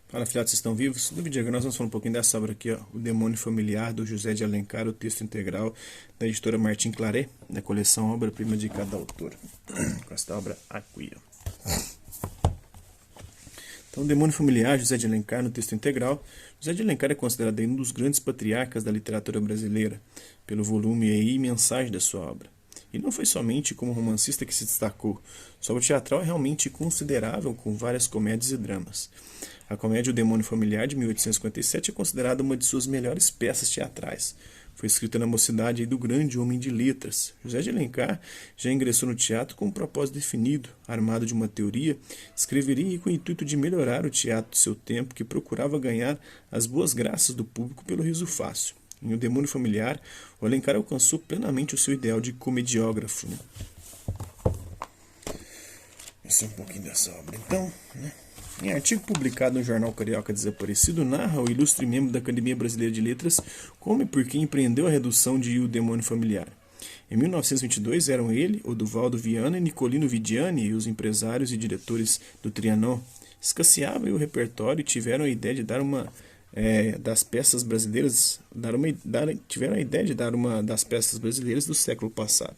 Fala, filhotes, vocês estão vivos? No vídeo aqui nós vamos falar um pouquinho dessa obra aqui, ó, O Demônio Familiar, do José de Alencar, o texto integral da editora Martin Claret, da coleção Obra-Prima de Cada Autor. Com esta obra aqui, ó. Então, O Demônio Familiar, José de Alencar, no texto integral. José de Alencar é considerado um dos grandes patriarcas da literatura brasileira, pelo volume e mensagem da sua obra. E não foi somente como romancista que se destacou. Sua obra teatral é realmente considerável, com várias comédias e dramas. A comédia O Demônio Familiar, de 1857, é considerada uma de suas melhores peças teatrais. Foi escrita na mocidade do grande homem de letras. José de Alencar já ingressou no teatro com um propósito definido, armado de uma teoria, escreveria com o intuito de melhorar o teatro de seu tempo, que procurava ganhar as boas graças do público pelo riso fácil. Em O Demônio Familiar, o Alencar alcançou plenamente o seu ideal de comediógrafo. Esse é um pouquinho dessa obra, então, Em artigo publicado no jornal Carioca Desaparecido, narra o ilustre membro da Academia Brasileira de Letras como e por que empreendeu a redução de O Demônio Familiar. Em 1922, eram ele, Oduvaldo Viana e Nicolino Vidiani e os empresários e diretores do Trianon. Escasseava o repertório e tiveram a ideia de dar uma das peças brasileiras, tiveram a ideia de dar uma das peças brasileiras do século passado.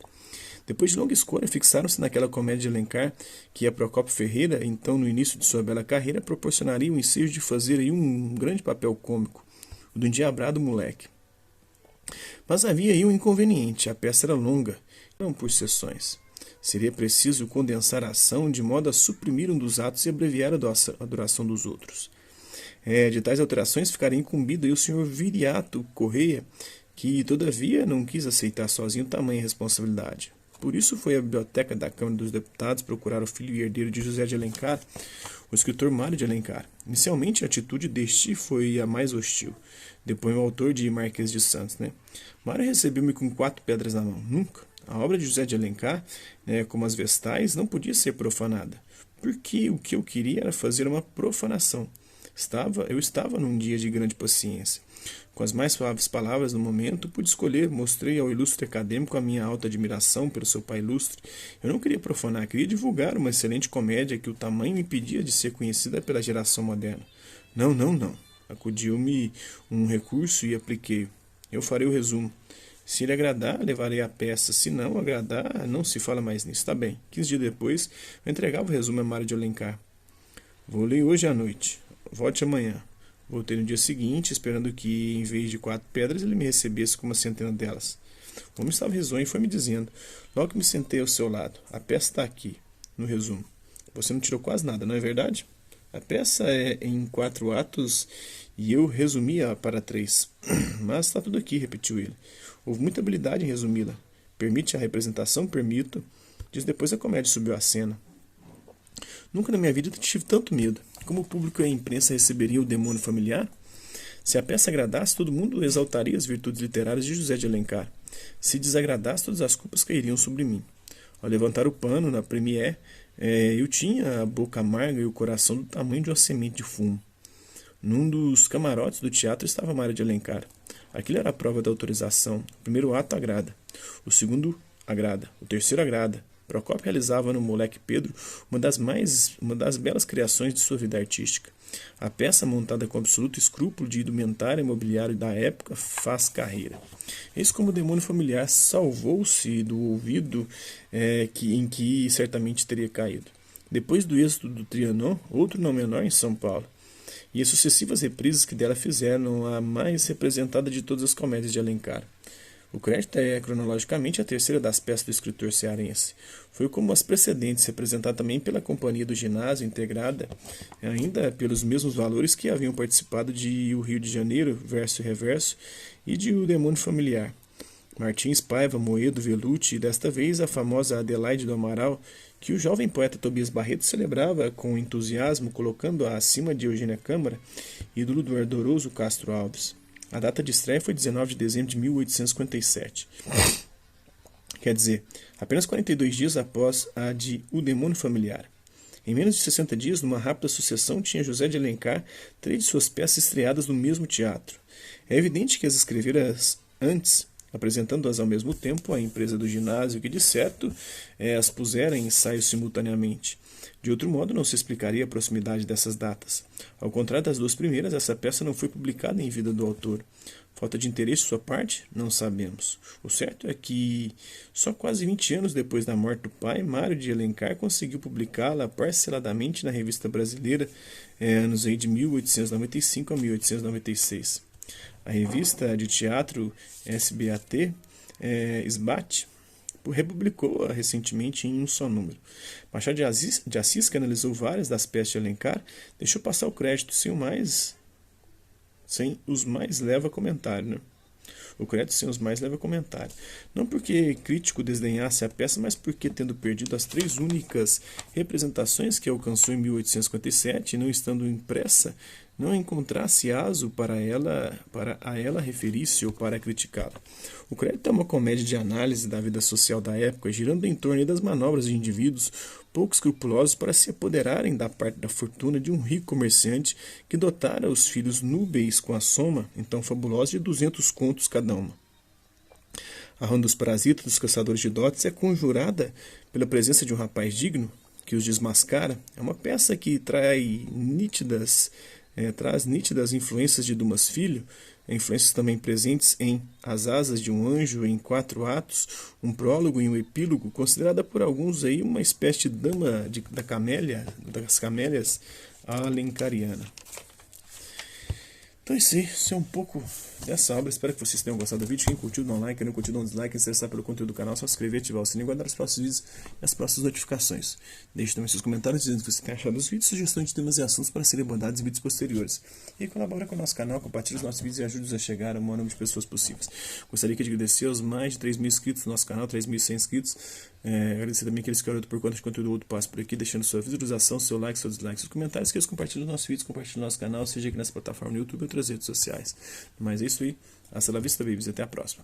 Depois de longa escolha, fixaram-se naquela comédia de Alencar que a Procópio Ferreira, então no início de sua bela carreira, proporcionaria o ensejo de fazer aí um grande papel cômico, o do endiabrado moleque. Mas havia aí um inconveniente: a peça era longa, não por sessões. Seria preciso condensar a ação de modo a suprimir um dos atos e abreviar a duração dos outros. De tais alterações ficaria incumbido aí o senhor Viriato Correia, que todavia não quis aceitar sozinho tamanha responsabilidade. Por isso foi à biblioteca da Câmara dos Deputados procurar o filho e herdeiro de José de Alencar, o escritor Mário de Alencar. Inicialmente a atitude deste foi a mais hostil, depõe o autor de Marquês de Santos. Mário recebeu-me com 4 pedras na mão. Nunca. A obra de José de Alencar, como as vestais, não podia ser profanada, porque o que eu queria era fazer uma profanação. Eu estava num dia de grande paciência. Com as mais suaves palavras do momento, pude escolher, mostrei ao ilustre acadêmico a minha alta admiração pelo seu pai ilustre. Eu não queria profanar, queria divulgar uma excelente comédia que o tamanho me impedia de ser conhecida pela geração moderna. Não. Acudiu-me um recurso e apliquei-o. Eu farei o resumo. Se lhe agradar, levarei a peça. Se não agradar, não se fala mais nisso. Está bem. 15 dias depois, eu entregava o resumo a Mário de Alencar. Vou ler hoje à noite. Volte amanhã. Voltei no dia seguinte, esperando que, em vez de 4 pedras, ele me recebesse com uma centena delas. O homem estava risonho e foi me dizendo. Logo que me sentei ao seu lado. A peça está aqui, no resumo. Você não tirou quase nada, não é verdade? A peça é em 4 atos e eu resumi-a para 3. Mas está tudo aqui, repetiu ele. Houve muita habilidade em resumi-la. Permite a representação? Permito. Diz depois a comédia subiu à cena. Nunca na minha vida tive tanto medo. Como o público e a imprensa receberiam O Demônio Familiar? Se a peça agradasse, todo mundo exaltaria as virtudes literárias de José de Alencar. Se desagradasse, todas as culpas cairiam sobre mim. Ao levantar o pano na première, eu tinha a boca amarga e o coração do tamanho de uma semente de fumo. Num dos camarotes do teatro estava Mário de Alencar. Aquilo era a prova da autorização. O primeiro ato agrada. O segundo agrada. O terceiro agrada. Procópio realizava no Moleque Pedro uma das belas criações de sua vida artística. A peça, montada com absoluto escrúpulo de indumentária e mobiliário da época, faz carreira. Eis como o Demônio Familiar salvou-se do ouvido em que certamente teria caído. Depois do êxito do Trianon, outro não menor em São Paulo, e as sucessivas reprises que dela fizeram a mais representada de todas as comédias de Alencar. O crédito é, cronologicamente, a terceira das peças do escritor cearense. Foi como as precedentes, representada também pela Companhia do Ginásio, integrada ainda pelos mesmos valores que haviam participado de O Rio de Janeiro, verso e reverso, e de O Demônio Familiar. Martins, Paiva, Moedo, Velucci e, desta vez, a famosa Adelaide do Amaral, que o jovem poeta Tobias Barreto celebrava com entusiasmo, colocando-a acima de Eugênia Câmara e do ardoroso Castro Alves. A data de estreia foi 19 de dezembro de 1857. Quer dizer, apenas 42 dias após a de O Demônio Familiar. Em menos de 60 dias, numa rápida sucessão, tinha José de Alencar 3 de suas peças estreadas no mesmo teatro. É evidente que as escrevera antes apresentando-as ao mesmo tempo à empresa do ginásio, que de certo as pusera em ensaio simultaneamente. De outro modo, não se explicaria a proximidade dessas datas. Ao contrário das duas primeiras, essa peça não foi publicada em vida do autor. Falta de interesse de sua parte? Não sabemos. O certo é que, só quase 20 anos depois da morte do pai, Mário de Alencar conseguiu publicá-la parceladamente na Revista Brasileira, anos aí de 1895 a 1896. A revista de teatro SBAT, SBAT, republicou-a recentemente em um só número. Machado de Assis, que analisou várias das peças de Alencar, deixou passar o crédito sem os mais leva a comentário, né? O crédito sem os mais leva a comentário. Não porque crítico desdenhasse a peça, mas porque, tendo perdido as 3 únicas representações que alcançou em 1857 e não estando impressa, não encontrasse aso para a ela referir-se ou para criticá-la. O crédito é uma comédia de análise da vida social da época, girando em torno das manobras de indivíduos pouco escrupulosos para se apoderarem da parte da fortuna de um rico comerciante que dotara os filhos núbeis com a soma, então fabulosa, de 200 contos cada uma. A ronda dos parasitas dos caçadores de dotes é conjurada pela presença de um rapaz digno, que os desmascara. É uma peça que traz nítidas influências de Dumas Filho, influências também presentes em As Asas de um Anjo, em 4 atos, um prólogo e um epílogo, considerada por alguns aí uma espécie de dama das camélias alencariana. Então isso é um pouco dessa obra. Espero que vocês tenham gostado do vídeo. Quem curtiu, dá um like. Quem não curtiu, dá um dislike. Se interessar pelo conteúdo do canal, só se inscrever, ativar o sininho e guardar os próximos vídeos e as próximas notificações. Deixe também seus comentários dizendo o que você tem achado dos vídeos, sugestões de temas e assuntos para serem abordados em vídeos posteriores. E colabore com o nosso canal, compartilhe os nossos vídeos e ajude-nos a chegar ao maior número de pessoas possíveis. Gostaria de agradecer aos mais de 3.000 inscritos no nosso canal, 3.100 inscritos. Agradecer também aqueles que olham por conta de conteúdo outro passo por aqui, deixando sua visualização, seu like, seu dislike, seus comentários, que eles compartilhem os nossos vídeos, compartilhem o nosso canal, seja aqui nessa plataforma no YouTube ou outras redes sociais. Mas é isso aí. Hasta la vista, babies. Até a próxima.